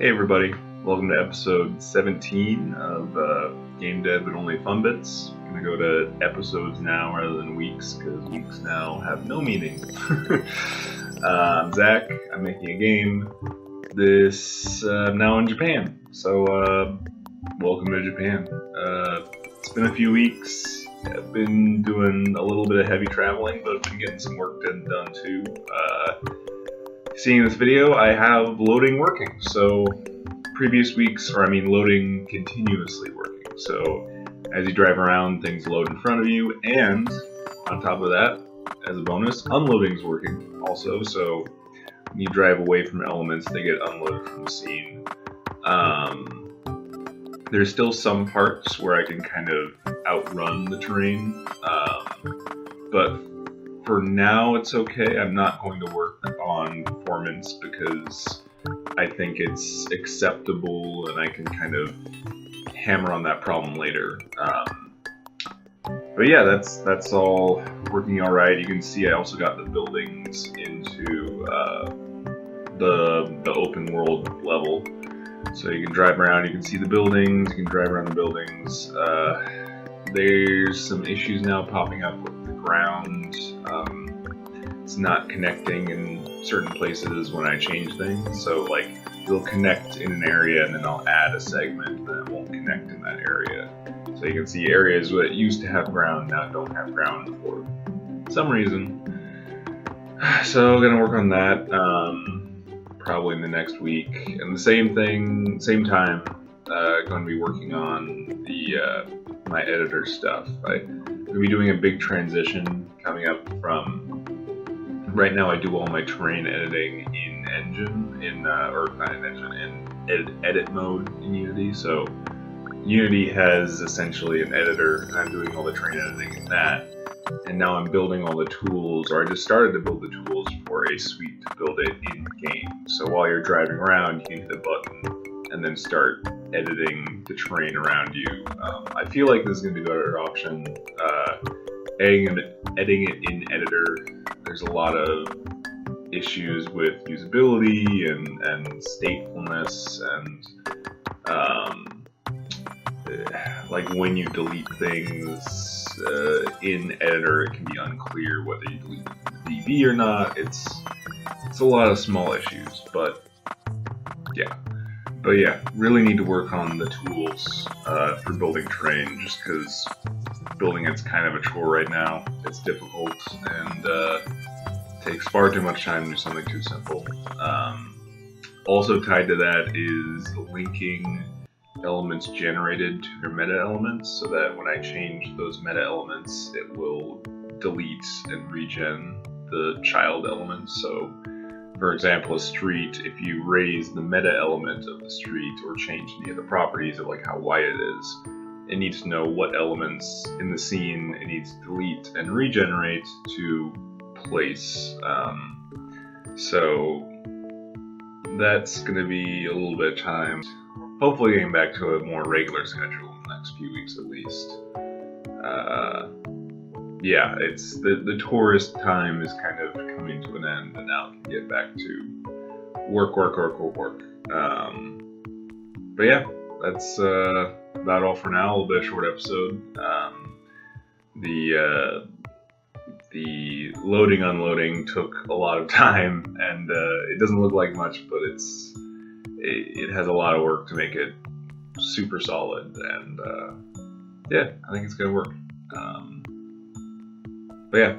Hey everybody, welcome to episode 17 of GameDev and Only Fun Bits. I'm going to go to episodes now rather than weeks, because weeks now have no meaning. I'm Zach, I'm making a game. I'm now in Japan, so welcome to Japan. It's been a few weeks. I've been doing a little bit of heavy traveling, but I've been getting some work done too. Seeing this video, I have loading working, so loading continuously working. So as you drive around, things load in front of you, and on top of that, as a bonus, unloading is working also. So when you drive away from elements, they get unloaded from the scene. There's still some parts where I can kind of outrun the terrain, but for now it's okay. I'm not going to work on performance because I think it's acceptable and I can kind of hammer on that problem later. But yeah, that's all working alright. You can see I also got the buildings into the open world level. So you can drive around, you can see the buildings, you can drive around the buildings. There's some issues now popping up with the ground. It's not connecting in certain places when I change things. So like, it'll connect in an area and then I'll add a segment, but it won't connect in that area. So you can see areas that used to have ground now don't have ground for some reason. So I'm gonna work on that probably in the next week. And the same time, going to be working on the my editor stuff. I'm going to be doing a big transition coming up from. Right now I do all my terrain editing in Engine, in edit mode in Unity. So Unity has essentially an editor, and I'm doing all the terrain editing in that. And now I'm building all the tools, or I just started to build the tools for a suite to build it in game. So while you're driving around, you can hit a button and then start editing the terrain around you. I feel like this is going to be a better option. Editing it in editor, there's a lot of issues with usability and statefulness, and like when you delete things in editor, it can be unclear whether you delete the DB or not. It's a lot of small issues, but yeah, really need to work on the tools for building terrain, just because building it's kind of a chore right now. It's difficult and takes far too much time to do something too simple. Also tied to that is linking elements generated to their meta elements, so that when I change those meta elements, it will delete and regen the child elements. So for example, a street, if you raise the meta element of the street or change any of the properties of like how wide it is, it needs to know what elements in the scene it needs to delete and regenerate to place. So that's going to be a little bit of time. Hopefully getting back to a more regular schedule in the next few weeks at least. Yeah, it's the tourist time is kind of coming to an end, and now I can get back to work. But yeah, that's about all for now. A little bit of a short episode. The loading unloading took a lot of time, and it doesn't look like much, but it has a lot of work to make it super solid, and yeah, I think it's gonna work. But yeah,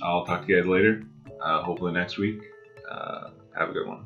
I'll talk to you guys later, hopefully next week. Have a good one.